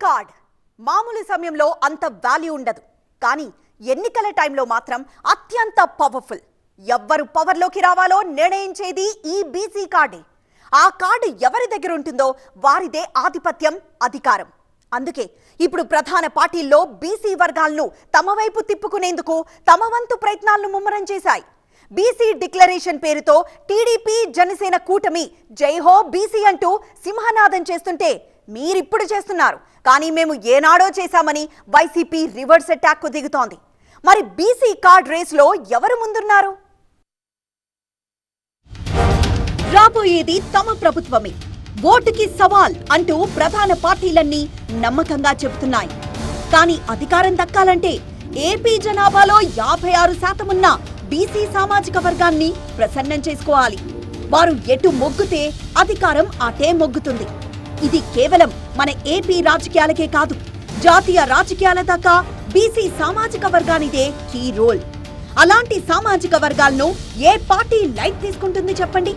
Card మామూలు సమయంలో అంత వాల్యూ ఉండదు, కానీ ఎన్నికల టైంలో మాత్రం అత్యంత పవర్ఫుల్. ఎవ్వరు పవర్లోకి రావాలో నిర్ణయించేది ఈ బీసీ కార్డే. ఆ కార్డు ఎవరి దగ్గర ఉంటుందో వారిదే ఆధిపత్యం, అధికారం. అందుకే ఇప్పుడు ప్రధాన పార్టీల్లో బీసీ వర్గాలను తమ వైపు తిప్పుకునేందుకు తమ వంతు ప్రయత్నాలను ముమ్మరం చేశాయి. బీసీ డిక్లరేషన్ పేరుతో టీడీపీ జనసేన కూటమి జైహో బీసీ అంటూ సింహనాదం చేస్తుంటే మీరిప్పుడు చేస్తున్నారు, కానీ మేము ఏనాడో చేశామని వైసీపీ రివర్స్ అటాక్ కు దిగుతోంది. మరి బీసీ కార్డ్ రేసులో ఎవరు ముందున్నారు? రాబోయేది తమ ప్రభుత్వమే, ఓటుకి సవాల్ అంటూ ప్రధాన పార్టీలన్నీ నమ్మకంగా చెబుతున్నాయి. కానీ అధికారం దక్కాలంటే ఏపీ జనాభాలో 56% ఉన్న బీసీ సామాజిక వర్గాన్ని ప్రసన్నం చేసుకోవాలి. వారు ఎటు మొగ్గుతే అధికారం అటే మొగ్గుతుంది. ఇది కేవలం మన ఏపీ రాజకీయాలకే కాదు, జాతీయ రాజకీయాల దాకా బీసీ సామాజిక వర్గానిదే కీ రోల్. అలాంటి సామాజిక వర్గాలను ఏ పార్టీ లైట్ తీసుకుంటుంది చెప్పండి?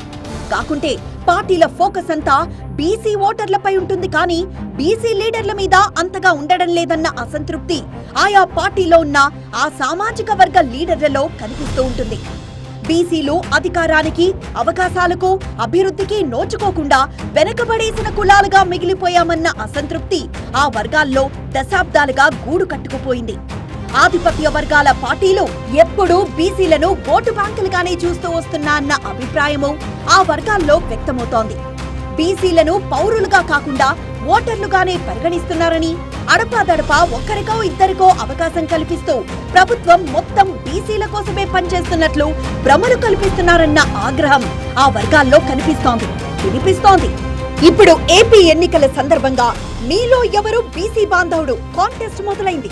కాకుంటే పార్టీల ఫోకస్ అంతా బీసీ ఓటర్లపై ఉంటుంది, కానీ బీసీ లీడర్ల మీద అంతగా ఉండడం లేదన్న అసంతృప్తి ఆయా పార్టీలో ఉన్న ఆ సామాజిక వర్గ లీడర్లలో కనిపిస్తూ ఉంటుంది. బీసీలు అధికారానికి, అవకాశాలకు, అభివృద్ధికి నోచుకోకుండా వెనకబడేసిన కులాలుగా మిగిలిపోయామన్న అసంతృప్తి ఆ వర్గాల్లో దశాబ్దాలుగా గూడు కట్టుకుపోయింది. ఆధిపత్య వర్గాల పార్టీలు ఎప్పుడూ బీసీలను ఓటు బ్యాంకులుగానే చూస్తూ వస్తున్నా అన్న అభిప్రాయము ఆ వర్గాల్లో వ్యక్తమవుతోంది. బీసీలను పౌరులుగా కాకుండా ఓటర్లుగానే పరిగణిస్తున్నారని, అడపాదడపా ఒక్కరికో ఇద్దరికో అవకాశం కల్పిస్తూ ప్రభుత్వం మొత్తం బీసీల కోసమే పనిచేస్తున్నట్లు భ్రమలు కల్పిస్తున్నారన్న ఆగ్రహం ఆ వర్గాల్లో కనిపిస్తోంది, వినిపిస్తోంది. ఇప్పుడు ఏపీ ఎన్నికల సందర్భంగా మీలో ఎవరు బీసీ బాంధవుడు కాంటెస్ట్ మొదలైంది.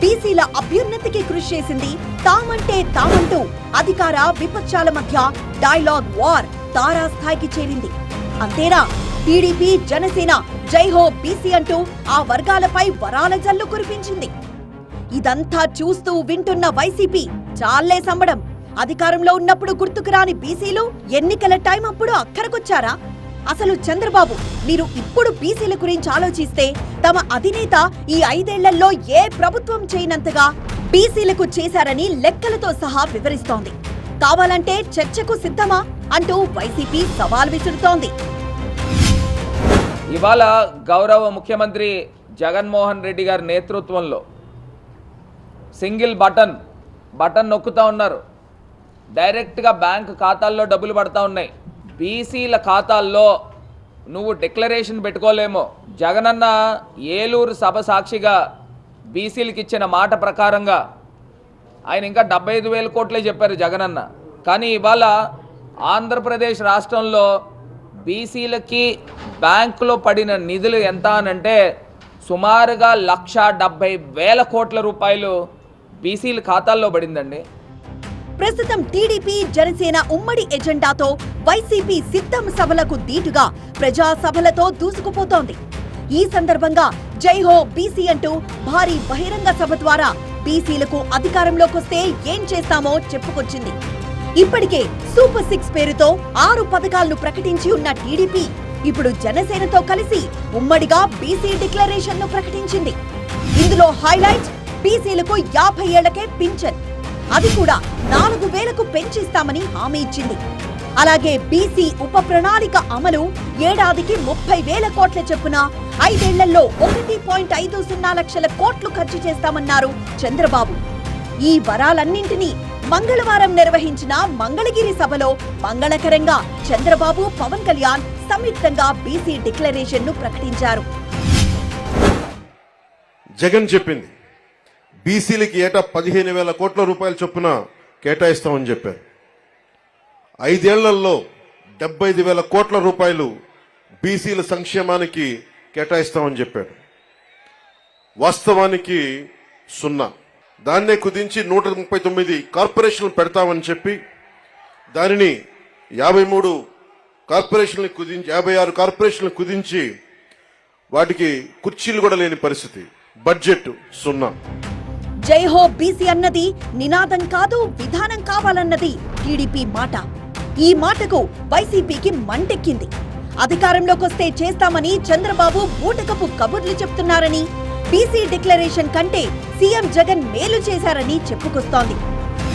బీసీల అభ్యున్నతికి కృషి చేసింది తామంటే తామంటూ అధికార విపక్షాల మధ్య డైలాగ్ వార్ తారాస్థాయికి చేరింది. అంతేనా, టీడీపీ జనసేన జైహో బీసీ అంటూ ఆ వర్గాలపై వరాల జల్లు కురిపించింది. ఇదంతా చూస్తూ వింటున్న వైసీపీ చాలే సంబడం. అధికారంలో ఉన్నప్పుడు గుర్తుకు రాని బీసీలు ఎన్నికల టైం అప్పుడు అక్కరకొచ్చారా? అసలు చంద్రబాబు మీరు ఇప్పుడు బీసీల గురించి ఆలోచిస్తే తమ అధినేత ఈ 5 ఏళ్లలో ఏ ప్రభుత్వం చేయనంతగా బీసీలకు చేశారని లెక్కలతో సహా వివరిస్తోంది. కావాలంటే చర్చకు సిద్ధమా అంటూ వైసీపీ సవాల్ విసురుతోంది. ఇవాళ గౌరవ ముఖ్యమంత్రి జగన్మోహన్ రెడ్డి గారి నేతృత్వంలో సింగిల్ బటన్ నొక్కుతా ఉన్నారు. డైరెక్ట్గా బ్యాంక్ ఖాతాల్లో డబ్బులు పడతా ఉన్నాయి. బీసీల ఖాతాల్లో నువ్వు డిక్లరేషన్ పెట్టుకోలేమో. జగనన్న ఏలూరు సభ సాక్షిగా బీసీలకు ఇచ్చిన మాట ప్రకారంగా ఆయన ఇంకా 75,000 కోట్లే చెప్పారు జగనన్న. కానీ ఇవాళ ఆంధ్రప్రదేశ్ రాష్ట్రంలో బీసీలకి బ్యాంకులో పడిన నిధులు ఎంత అనంటే సుమారుగా 1,70,000 కోట్ల రూపాయలు బీసీల ఖాతాల్లో పడిందండి. ప్రస్తుతం టీడీపీ జనసేన ఉమ్మడి ఎజెండాతో వైసీపీ సిద్ధం సభలకు దీటుగా ప్రజా సభలతో దూసుకుపోతోంది. ఈ సందర్భంగా జైహో బీసీ అంటూ భారీ బహిరంగ సభ ద్వారా బీసీలకు అధికారంలోకొస్తే ఏం చేస్తామో చెప్పుకొచ్చింది. ఇప్పటికే సూపర్ 6 పేరుతో 6 పథకాలను ప్రకటించి ఉన్న టీడీపీ ఇప్పుడు జనసేనతో కలిసి ఉమ్మడిగా బీసీ డిక్లరేషన్ ను ప్రకటించింది. ఇందులో హైలైట్ బీసీలకు 50 ఏళ్లకే పింఛన్, అది కూడా 4,000కు పెంచిస్తామని హామీ ఇచ్చింది. అలాగే బీసీ ఉప ప్రణాళిక అమలు, ఏడాదికి 30,000 కోట్ల చొప్పున 5 ఏళ్లలో 1.50 లక్షల కోట్లు ఖర్చు చేస్తామన్నారు చంద్రబాబు. ఈ వరాలన్నింటినీ మంగళవారం నిర్వహించిన మంగళగిరి సభలో మంగళకరంగా చంద్రబాబు, పవన్ కళ్యాణ్ సంయుక్తంగా బీసీ డిక్లరేషన్ ను ప్రకటించారు. జగన్ చెప్పింది బీసీలకి ఏటా 15,000 కోట్ల రూపాయల చొప్పున కేటాయిస్తామని చెప్పారు. 5 ఏళ్లలో 75,000 కోట్ల రూపాయలు బీసీల సంక్షేమానికి కేటాయిస్తామని చెప్పాడు. వాస్తవానికి 0. దాన్నే కుదించి 139 కార్పొరేషన్లు పెడతామని చెప్పి దానిని 53 కార్పొరేషన్లు కుదించి 56 కార్పొరేషన్లు కుదించి వాటికి కుర్చీలు కూడా లేని పరిస్థితి. బడ్జెట్ 0. జైహో బీసీ అన్నది నినాదం కాదు, విధానం కావాలన్నది టీడీపీ మాట. ఈ మాటకు వైసీపీకి మంటెక్కింది. అధికారంలోకి వస్తే చేస్తామని చంద్రబాబు బూటకపు కబుర్లు చెప్తున్నారని, బీసీ డిక్లరేషన్ కంటే సీఎం జగన్ మేలు చేశారని చెప్పుకొస్తోంది.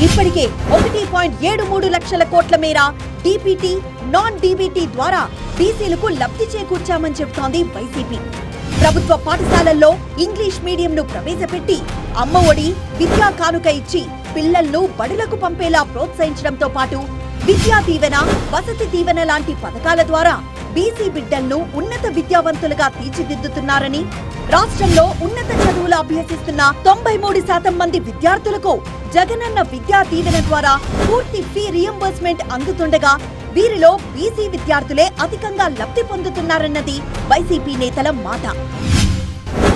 ఇప్పటికే 1.73 లక్షల కోట్ల మేర డీపీటీ, నాన్ డీబీటీ ద్వారా బీసీలకు లబ్ధి చేకూర్చామని చెబుతోంది వైసీపీ. ప్రభుత్వ పాఠశాలల్లో ఇంగ్లీష్ మీడియంను ప్రవేశపెట్టి అమ్మ ఒడి, విద్యా కానుక ఇచ్చి పిల్లలను బడులకు పంపేలా ప్రోత్సహించడంతో పాటు విద్యా దీవెన, వసతి దీవెన లాంటి పథకాల ద్వారా బీసీ బిడ్డలను ఉన్నత విద్యావంతులుగా తీర్చిదిద్దుతున్నారని, రాష్ట్రంలో ఉన్నత చదువులు అభ్యసిస్తున్న 93% మంది విద్యార్థులకు జగనన్న విద్యా దీవెన ద్వారా పూర్తి ఫీ రియంబర్స్మెంట్ అందుతుండగా వీరిలో బీసీ విద్యార్థులే అధికంగా లబ్ధి పొందుతున్నారన్నది వైసీపీ నేతల మాట.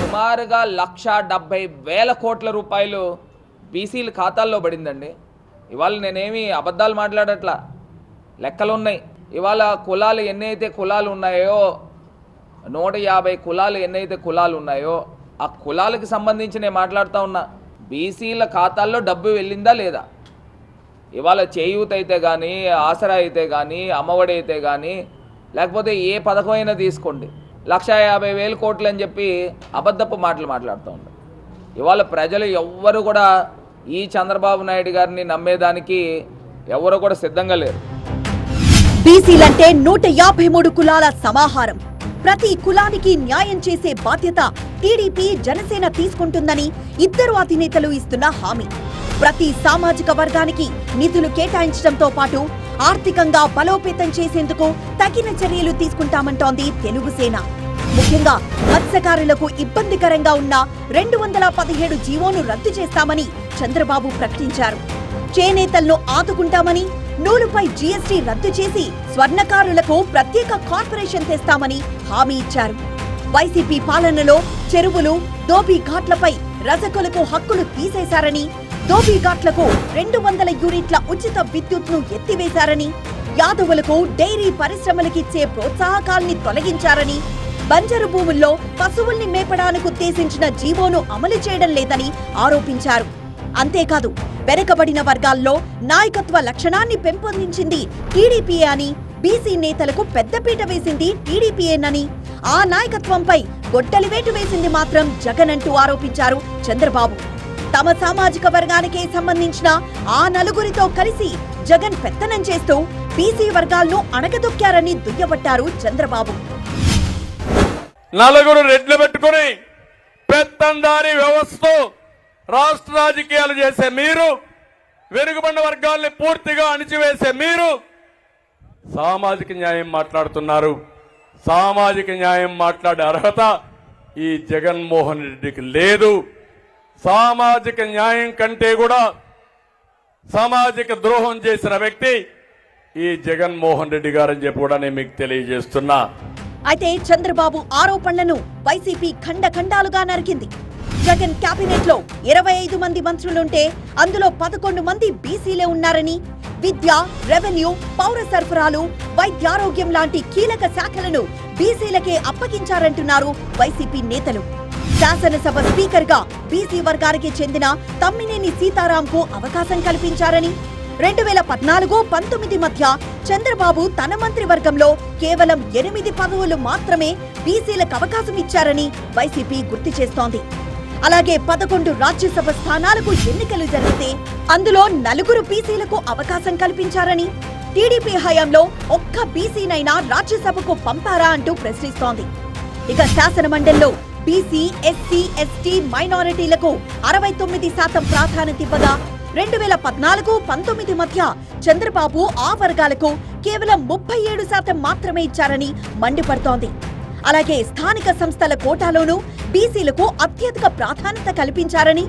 సుమారుగా 1,70,000 కోట్ల రూపాయలు బీసీల ఖాతాల్లో పడిందండి. ఇవాళ నేనేమి అబద్ధాలు మాట్లాడట్లా, లెక్కలున్నాయి. ఇవాళ కులాలు ఎన్నైతే కులాలు ఉన్నాయో, 150 కులాలు ఎన్నైతే కులాలు ఉన్నాయో ఆ కులాలకు సంబంధించి నేను మాట్లాడుతూ ఉన్నా. బీసీల ఖాతాల్లో డబ్బు వెళ్ళిందా లేదా? ఇవాళ చేయూత అయితే కానీ, ఆసరా అయితే కానీ, అమ్మఒడి అయితే కానీ, లేకపోతే ఏ పథకం అయినా తీసుకోండి, 150,000 కోట్లు అని చెప్పి అబద్ధపు మాటలు మాట్లాడుతూ ఉన్నారు. ఇవాళ ప్రజలు ఎవ్వరు కూడా ఈ చంద్రబాబు నాయుడు గారిని నమ్మేదానికి ఎవరు కూడా సిద్ధంగా లేరు. బీసీలంటే 153 కులాల సమాహారం. ప్రతి కులానికి న్యాయం చేసే బాధ్యత టీడీపీ, జనసేన తీసుకుంటుందని ఇద్దరు అధినేతలు ఇస్తున్న హామీ. ప్రతి సామాజిక వర్గానికి నిధులు కేటాయించడంతో పాటు ఆర్థికంగా బలోపేతం చేసేందుకు తగిన చర్యలు తీసుకుంటామంటోంది తెలుగుసేన. ముఖ్యంగా మత్స్యకారులకు ఇబ్బందికరంగా ఉన్న 217 జీవోను రద్దు చేస్తామని చంద్రబాబు ప్రకటించారు. చేనేతలను ఆదుకుంటామని, నూలుపై జీఎస్టీ రద్దు చేసి స్వర్ణకారులకు ప్రత్యేక కార్పొరేషన్ తెస్తామని హామీ ఇచ్చారు. వైసీపీ పాలనలో చెరువులు, దోబీ ఘాట్లపై రజకులకు హక్కులు తీసేశారని, దోబీ ఘాట్లకు 200 యూనిట్ల ఉచిత విద్యుత్ను ఎత్తివేశారని, యాదవులకు డైరీ పరిశ్రమలకిచ్చే ప్రోత్సాహకాల్ని తొలగించారని, బంజరు భూముల్లో పశువుల్ని మేపడానికి ఉద్దేశించిన జీవోను అమలు చేయడం లేదని ఆరోపించారు. అంతేకాదు, వెనుకబడిన వర్గాల్లో నాయకత్వ లక్షణాన్ని పెంపొందించింది టీడీపీఏ అని, బీసీ నేతలకు పెద్దపీట వేసింది టీడీపీఏనని, ఆ నాయకత్వంపై గొడ్డలివేటు వేసింది మాత్రం జగన్ అంటూ ఆరోపించారు చంద్రబాబు. తమ సామాజిక వర్గానికే సంబంధించిన ఆ నలుగురితో కలిసి జగన్ పెత్తనం చేస్తూ బీసీ వర్గాలను అణగదొక్కారని దుయ్యబట్టారు చంద్రబాబు. నలుగురు రెడ్లు పెట్టుకుని పెత్తందారీ వ్యవస్థతో రాష్ట్ర రాజకీయాలు చేసే మీరు, వెనుకబడిన వర్గాల్ని పూర్తిగా అణిచివేసే మీరు సామాజిక న్యాయం మాట్లాడుతున్నారు. సామాజిక న్యాయం మాట్లాడే అర్హత ఈ జగన్మోహన్ రెడ్డికి లేదు. సామాజిక న్యాయం కంటే కూడా సామాజిక ద్రోహం చేసిన వ్యక్తి ఈ జగన్మోహన్ రెడ్డి గారని చెప్పి కూడా నేను మీకు తెలియజేస్తున్నా. అయితే చంద్రబాబు ఆరోపణలను వైసీపీ ఖండాలుగా నరికింది. జగన్ కేబినెట్ లో 25 మంది మంత్రులుంటే అందులో 11 మంది బీసీలే ఉన్నారని, విద్య, రెవెన్యూ, పౌర సరఫరాలు, వైద్యారోగ్యం లాంటి కీలక శాఖలను బీసీలకే అప్పగించారంటున్నారు వైసీపీ నేతలు. శాసనసభ స్పీకర్ గా బీసీ వర్గానికి చెందిన తమ్మినేని సీతారాంకు అవకాశం కల్పించారని, 2014-19 మధ్య చంద్రబాబు తన మంత్రివర్గంలో కేవలం 8 పదవులు మాత్రమే బీసీలకు అవకాశం ఇచ్చారని వైసీపీ గుర్తు చేస్తోంది. అలాగే 11 రాజ్యసభ స్థానాలకు ఎన్నికలు జరిగితే అందులో 4 బీసీలకు అవకాశం కల్పించారని, టీడీపీ హయాంలో ఒక్క బీసీనైనా రాజ్యసభకు పంపారా అంటూ ప్రశ్నిస్తోంది. ఇక శాసన మండలిలో బీసీ, ఎస్సీ, ఎస్టీ, మైనారిటీలకు 69% ప్రాధాన్యత ఇవ్వగా 2014-19 మధ్య చంద్రబాబు ఆ వర్గాలకు కేవలం 37% మాత్రమే ఇచ్చారని మండిపడుతోంది. అలాగే స్థానిక సంస్థల కోటాలోనూ బీసీలకు అత్యధిక ప్రాధాన్యత కల్పించారని,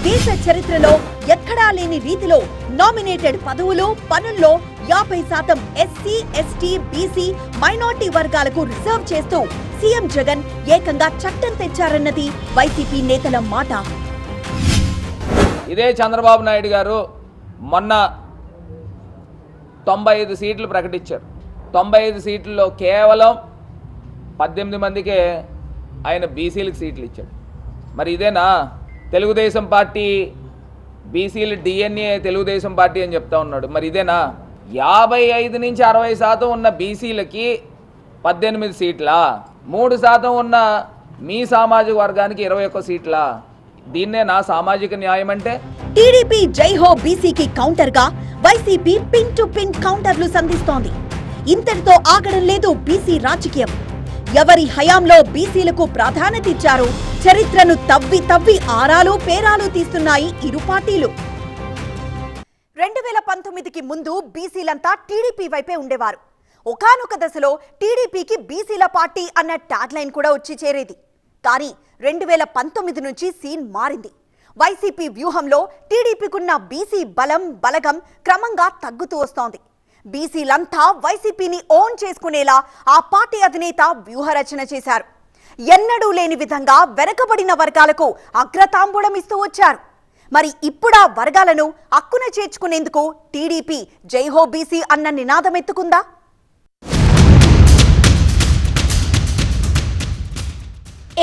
దేశ చరిత్రలో ఎక్కడా లేని రీతిలో నామినేటెడ్ పదవులు, పనుల్లో 50% ఎస్సీ, ఎస్టీ, బీసీ, మైనార్టీ వర్గాలకు రిజర్వ్ చేస్తూ సీఎం జగన్ ఏకంగా చట్టం తెచ్చారన్నది వైసీపీ నేతల మాట. ఇదే చంద్రబాబు నాయుడు గారు మొన్న 95 సీట్లు ప్రకటించారు. 95 సీట్లలో కేవలం 18 మందికే ఆయన బీసీలకు సీట్లు ఇచ్చాడు. మరి ఇదేనా తెలుగుదేశం పార్టీ? బీసీలు డిఎన్ఏ తెలుగుదేశం పార్టీ అని చెప్తా ఉన్నాడు. మరి ఇదేనా 55 నుంచి 60% ఉన్న బీసీలకి 18 సీట్లా? 3% ఉన్న మీ సామాజిక వర్గానికి 21 సీట్లా? దీన్నే నా సామాజిక న్యాయం అంటే? టీడీపీ జై హో బీసీకి కౌంటర్ గా వైసీపీ పిన్ టు పిన్ కౌంటర్లు సంధిస్తోంది. ఇంతటితో ఆగడం లేదు బీసీ రాజకీయం. ఎవరి హయాంలో బీసీలకు ప్రాధాన్యత ఇచ్చారో చరిత్రను తవ్వి తవ్వి ఆరాలు పేరాలు తీస్తున్నాయి ఇరు పార్టీలు. 2019కి ముందు బీసీలంతా టీడీపీ వైపే ఉండేవారు. ఒకానొక దశలో టీడీపీకి బీసీల పార్టీ అన్న ట్యాగ్ లైన్ కూడా వచ్చి చేరేది. కానీ 2019 నుంచి సీన్ మారింది. వైసీపీ వ్యూహంలో టీడీపీకున్న బీసీ బలం బలగం క్రమంగా తగ్గుతూ వస్తోంది. బీసీలంతా వైసీపీని ఓన్ చేసుకునేలా ఆ పార్టీ అధినేత వ్యూహరచన చేశారు. ఎన్నడూ లేని విధంగా వెనకబడిన వర్గాలకు అగ్రతాంబూలం ఇస్తూ వచ్చారు. మరి ఇప్పుడా వర్గాలను అక్కున చేర్చుకునేందుకు టీడీపీ జై హో బీసీ అన్న నినాదం ఎత్తుకుందా?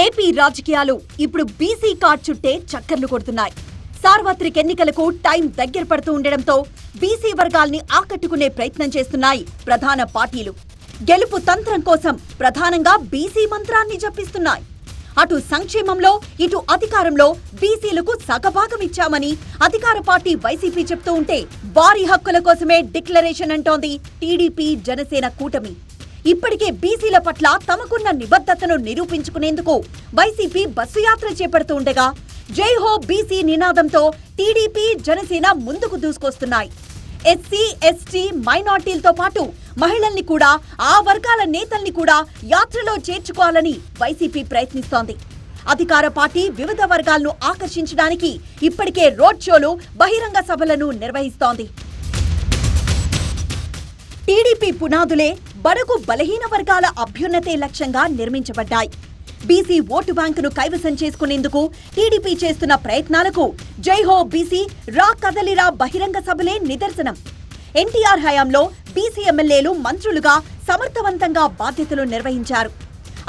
ఏపీ రాజకీయాలు ఇప్పుడు బీసీ కార్డ్ చుట్టే చక్కర్లు కొడుతున్నాయి. సార్వత్రిక ఎన్నికలకు టైం దగ్గర పడుతూ ఉండడంతో బీసీ వర్గాల్ని ఆకట్టుకునే ప్రయత్నం చేస్తున్నాయి ప్రధాన పార్టీలు. గెలుపు తంత్రం కోసం ప్రధానంగా బీసీ మంత్రాన్ని జపిస్తున్నాయి. అటు సంక్షేమంలో ఇటు అధికారంలో బీసీలకు సగభాగం ఇచ్చామని అధికార పార్టీ వైసీపీ చెప్తూ ఉంటే వారి హక్కుల కోసమే డిక్లరేషన్ అంటోంది టీడీపీ జనసేన కూటమి. ఇప్పటికే బీసీల పట్ల తమకున్న నిబద్ధతను నిరూపించుకునేందుకు వైసీపీ బస్సు యాత్ర చేపడుతూ ఉండగా జై హో బీసీ నినాదంతో టీడీపీ జనసేన ముందుకు దూసుకొస్తున్నాయి. ఎస్సీ ఎస్టీ మైనార్టీలతో పాటు మహిళల్ని కూడా ఆ వర్గాల నేతల్ని కూడా యాత్రలో చేర్చుకోవాలని వైసీపీ ప్రయత్నిస్తోంది. అధికార పార్టీ వివిధ వర్గాలను ఆకర్షించడానికి ఇప్పటికే రోడ్ షోలు బహిరంగ సభలను నిర్వహిస్తోంది. టీడీపీ పునాదులే బడుగు బలహీన వర్గాల అభ్యున్నతే లక్ష్యంగా నిర్మించబడ్డాయి. బీసీ ఓటు బ్యాంకును కైవసం చేసుకునేందుకు టీడీపీ చేస్తున్న ప్రయత్నాలకు జై హో బీసీ రా కదలిరా బహిరంగ సభలే నిదర్శనం. ఎన్టీఆర్ హయాంలో బీసీ ఎమ్మెల్యేలు మంత్రులుగా సమర్థవంతంగా బాధ్యతలు నిర్వహించారు.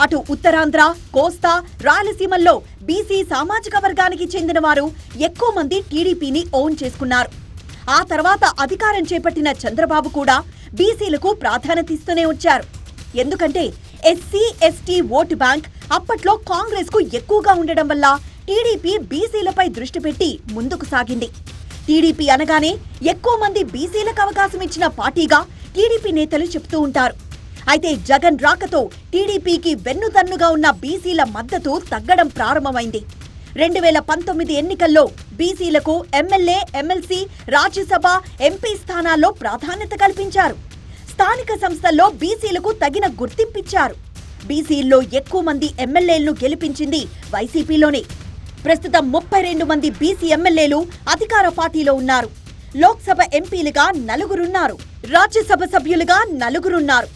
అటు ఉత్తరాంధ్ర, కోస్తా, రాయలసీమల్లో బీసీ సామాజిక వర్గానికి చెందిన వారు ఎక్కువ మంది టీడీపీని ఓన్ చేసుకున్నారు. ఆ తర్వాత అధికారం చేపట్టిన చంద్రబాబు కూడా బీసీలకు ప్రాధాన్యత ఇస్తూనే వచ్చారు. ఎందుకంటే ఎస్సీ ఎస్టీ ఓటు బ్యాంక్ అప్పట్లో కాంగ్రెస్ కు ఎక్కువగా ఉండడం వల్ల టీడీపీ బీసీలపై దృష్టి పెట్టి ముందుకు సాగింది. టీడీపీ అనగానే ఎక్కువ మంది బీసీలకు అవకాశం ఇచ్చిన పార్టీగా టీడీపీ నేతలు చెప్తూ ఉంటారు. అయితే జగన్ రాకతో టీడీపీకి వెన్నుదన్నుగా ఉన్న బీసీల మద్దతు తగ్గడం ప్రారంభమైంది. 2019 ఎన్నికల్లో బీసీలకు ఎమ్మెల్యే, ఎమ్మెల్సీ, రాజ్యసభ, ఎంపీ స్థానాల్లో ప్రాధాన్యత కల్పించారు. స్థానిక సంస్థల్లో బీసీలకు తగిన గుర్తింపిచ్చారు. బీసీల్లో ఎక్కువ మంది ఎమ్మెల్యేలను గెలిపించింది వైసీపీలోనే. ప్రస్తుతం 32 మంది బీసీ ఎమ్మెల్యేలు అధికార పార్టీలో ఉన్నారు. లోక్సభ ఎంపీలుగా 4 ఉన్నారు. రాజ్యసభ సభ్యులుగా 4 ఉన్నారు.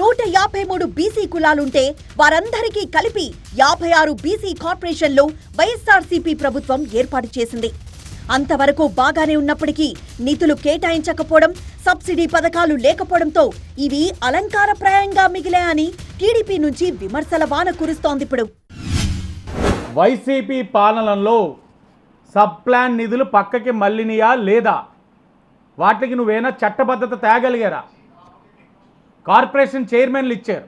153 బీసీ కులాలుంటే వారందరికీ కలిపి 56 బీసీ కార్పొరేషన్లు వైఎస్ఆర్సీపీ ప్రభుత్వం ఏర్పాటు చేసింది. అంతవరకు బాగానే ఉన్నప్పటికీ నిధులు కేటాయించకపోవడం, సబ్సిడీ పథకాలు లేకపోవడంతో ఇవి అలంకారప్రాయంగా మిగిలాయని టీడీపీ నుంచి విమర్శల వాన కురుస్తోందిప్పుడు. వైసీపీ పాలనలో సబ్ ప్లాన్ నిధులు పక్కకి మళ్ళినయా లేదా? వాటికి నువ్వేనా చట్టబద్ధత తేగలిగారా? కార్పొరేషన్ చైర్మన్లు ఇచ్చారు.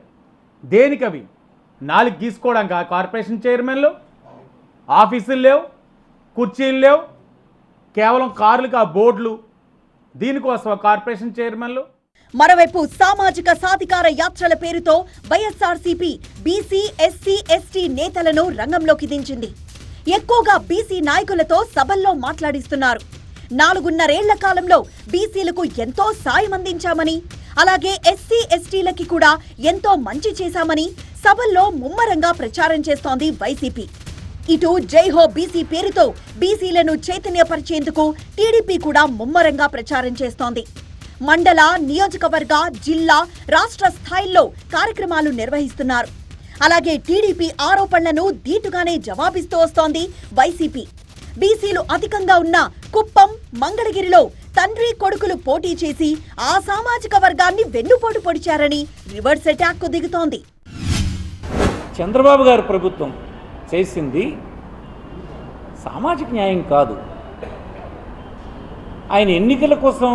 దేనికవి? 4 గీసుకోవడానికి కార్పొరేషన్ చైర్మన్లు? ఆఫీసులు లేవు, కుర్చీలు లేవు, కేవలం కార్లకు ఆ బోర్డులు. దీనికోసం కార్పొరేషన్ చైర్మన్లు. మరోవైపు సామాజిక సాధికార యాత్రల పేరుతో వైఎస్ఆర్సీపీ బీసీ, ఎస్సీ, ఎస్టీ నేతలను రంగంలోకి దించింది. ఎక్కువగా బీసీ నాయకులతో సభల్లో మాట్లాడిస్తున్నారు. 4.5 ఏళ్ల కాలంలో బీసీలకు ఎంతో సాయం అందించామని, అలాగే ఎస్సీ ఎస్టీలకి కూడా ఎంతో మంచి చేశామని సభల్లో ముమ్మరంగా ప్రచారం చేస్తోంది వైసీపీ. ఇటు జై హో బీసీ పేరుతో బీసీలను చైతన్యపరిచేందుకు టీడీపీ కూడా ముమ్మరంగా ప్రచారం చేస్తోంది. మండల, నియోజకవర్గ, జిల్లా, రాష్ట్ర స్థాయిల్లో కార్యక్రమాలు నిర్వహిస్తున్నారు. అలాగే టీడీపీ ఆరోపణలను ధీటుగానే జవాబిస్తూ వస్తోంది వైసీపీ. బీసీలు అధికంగా ఉన్న కుప్పం, మంగళగిరిలో తండ్రి కొడుకులు పోటీ చేసి ఆ సామాజిక వర్గాన్ని వెన్నుపోటు పొడిచారని రివర్స్ అటాక్ కు దిగుతోంది. చంద్రబాబు గారి ప్రభుత్వం చేసింది సామాజిక న్యాయం కాదు. ఆయన ఎన్నికల కోసం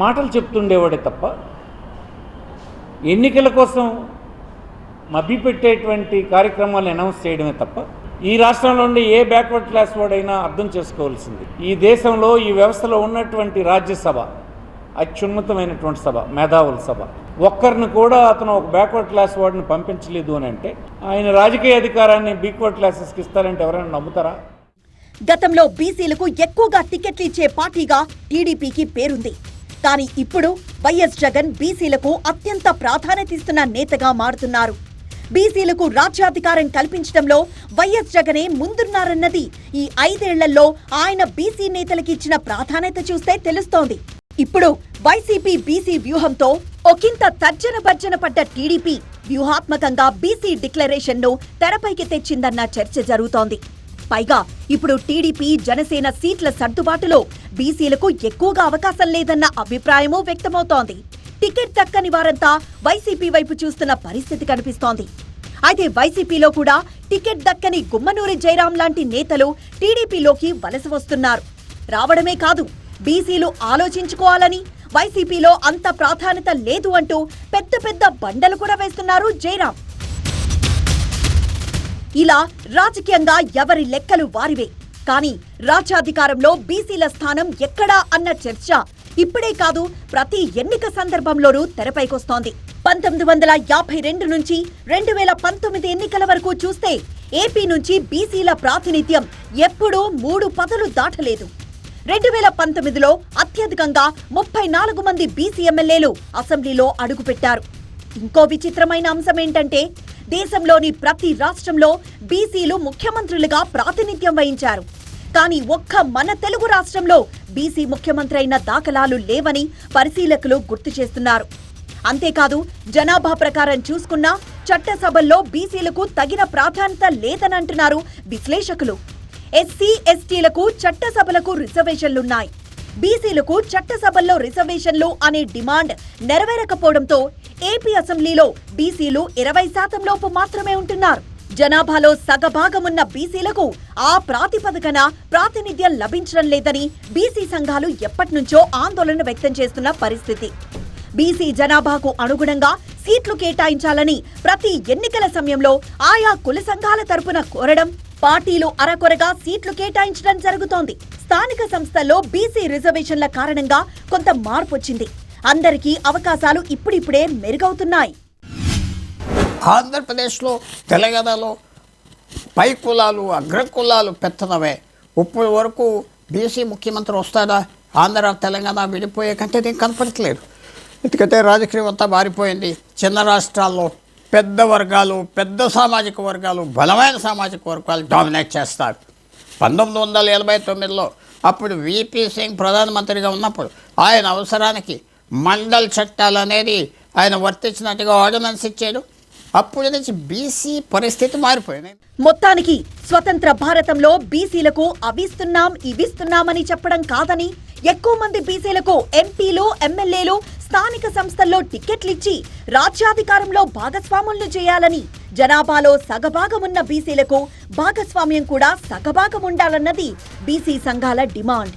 మాటలు చెప్తుండేవాడే తప్ప ఎన్నికల కోసం మభ్యపెట్టేటువంటి కార్యక్రమాలను అనౌన్స్ చేయడమే తప్ప ఈ రాష్ట్రంలో ఉండే ఏ బ్యాక్వర్డ్ క్లాస్ వాడైనా అర్థం చేసుకోవాల్సింది, ఈ దేశంలో ఈ వ్యవస్థలో ఉన్నటువంటి రాజ్యసభ అత్యున్నతమైనటువంటి సభ, మేధావుల సభ, ఒక్కరిని కూడా అతను ఒక బ్యాక్వర్డ్ క్లాస్ వాడిని పంపించలేదు అని అంటే ఆయన రాజకీయ అధికారాన్ని బ్యాక్వర్డ్ క్లాసెస్కి ఇస్తారంటే ఎవరైనా నమ్ముతారా? గతంలో బీసీలకు ఎక్కువగా టికెట్లు ఇచ్చే పార్టీగా టీడీపీకి పేరుంది. కానీ ఇప్పుడు వైఎస్ జగన్ బీసీలకు అత్యంత ప్రాధాన్యత ఇస్తున్న నేతగా మారుతున్నారు. బీసీలకు రాజ్యాధికారం కల్పించడంలో వైఎస్ జగనే ముందున్నారన్నది ఈ 5 ఏళ్లలో ఆయన బీసీ నేతలకి ఇచ్చిన ప్రాధాన్యత చూస్తే తెలుస్తోంది. ఇప్పుడు వైసీపీ బీసీ వ్యూహంతో ఒకంత తర్జన భర్జన పడ్డ టీడీపీ వ్యూహాత్మకంగా బీసీ డిక్లరేషన్ ను తెరపైకి తెచ్చిందన్న చర్చ జరుగుతోంది. పైగా ఇప్పుడు టీడీపీ జనసేన సీట్ల సర్దుబాటులో బీసీలకు ఎక్కువగా అవకాశం లేదన్న అభిప్రాయమూ వ్యక్తమవుతోంది. టికెట్ దక్కని వారంతా వైసీపీ వైపు చూస్తున్న పరిస్థితి కనిపిస్తోంది. అయితే వైసీపీలో కూడా టికెట్ దక్కని గుమ్మనూరి జయరాం లాంటి నేతలు టీడీపీలోకి వలస వస్తున్నారు. రావడమే కాదు, బీసీలు ఆలోచించుకోవాలని, వైసీపీలో అంత ప్రాధాన్యత లేదు అంటూ పెద్ద పెద్ద బండలు కూడా వేస్తున్నారు జయరాం. ఇలా రాజకీయంగా ఎవరి లెక్కలు వారివే. కానీ రాజ్యాధికారంలో బీసీల స్థానం ఎక్కడా అన్న చర్చ ఇప్పుడే కాదు, ప్రతి ఎన్నిక సందర్భంలోనూ తెరపైకొస్తోంది. 1952 నుంచి 2019 ఎన్నికల వరకు చూస్తే ఏపీ నుంచి బీసీల ప్రాతినిధ్యం ఎప్పుడూ 3 పదులు దాటలేదు. 2019లో అత్యధికంగా 34 మంది బీసీ ఎమ్మెల్యేలు అసెంబ్లీలో అడుగుపెట్టారు. ఇంకో విచిత్రమైన అంశమేంటంటే దేశంలోని ప్రతి రాష్ట్రంలో బీసీలు ముఖ్యమంత్రులుగా ప్రాతినిధ్యం వహించారు. కానీ ఒక్క మన తెలుగు రాష్ట్రంలో బీసీ ముఖ్యమంత్రి అయిన దాఖలాలు లేవని పరిశీలకులు గుర్తు చేస్తున్నారు. అంతేకాదు, జనాభా ప్రకారం చూసుకున్నా చట్టసభల్లో బీసీలకు తగిన ప్రాధాన్యత లేదనంటున్నారు విశ్లేషకులు. ఎస్సీ ఎస్టీలకు చట్టసభలకు రిజర్వేషన్లున్నాయి. బీసీలకు చట్టసభల్లో రిజర్వేషన్లు అనే డిమాండ్ నెరవేరకపోవడంతో ఏపీ అసెంబ్లీలో బీసీలు 20% లోపు మాత్రమే ఉంటున్నారు. జనాభాలో సగభాగమున్న బీసీలకు ఆ ప్రాతిపదికన ప్రాతినిధ్యం లభించడం లేదని బీసీ సంఘాలు ఎప్పటినుంచో ఆందోళన వ్యక్తం చేస్తున్న పరిస్థితి. బీసీ జనాభాకు అనుగుణంగా సీట్లు కేటాయించాలని ప్రతి ఎన్నికల సమయంలో ఆయా కుల సంఘాల తరపున కోరడం, పార్టీలు అరకొరగా సీట్లు కేటాయించడం జరుగుతోంది. స్థానిక సంస్థల్లో బీసీ రిజర్వేషన్ల కారణంగా కొంత మార్పు వచ్చింది. అందరికీ అవకాశాలు ఇప్పుడిప్పుడే మెరుగవుతున్నాయి. ఆంధ్రప్రదేశ్లో, తెలంగాణలో పై కులాలు, అగ్రకులాలు పెత్తనమే. ఇప్పటి వరకు బీసీ ముఖ్యమంత్రి వస్తాడా? ఆంధ్ర తెలంగాణ విడిపోయే కంటే నేను కనపడట్లేదు. ఎందుకంటే రాజకీయం అంతా మారిపోయింది. చిన్న రాష్ట్రాల్లో పెద్ద వర్గాలు, పెద్ద సామాజిక వర్గాలు, బలమైన సామాజిక వర్గాలు డామినేట్ చేస్తారు. 1989లో అప్పుడు విపి సింగ్ ప్రధానమంత్రిగా ఉన్నప్పుడు ఆయన అవసరానికి మండల్ చట్టాలు అనేది ఆయన వర్తించినట్టుగా ఆర్డినెన్స్ ఇచ్చాడు. అప్పటి నుంచి బీసీ పరిస్థితి మారిపోయింది. మొత్తానికి స్వతంత్ర భారతంలో బీసీలకు అవిస్తున్నాం ఇవిస్తున్నామని చెప్పడం కాదని, ఎక్కువ మంది బీసీలకు ఎంపీలు, ఎమ్మెల్యేలు, స్థానిక సంస్థల్లో టికెట్లిచ్చి రాజ్యాధికారంలో భాగస్వాములను చేయాలని, జనాభాలో సగభాగమున్న బీసీలకు భాగస్వామ్యం కూడా సగభాగం ఉండాలన్నది బీసీ సంఘాల డిమాండ్.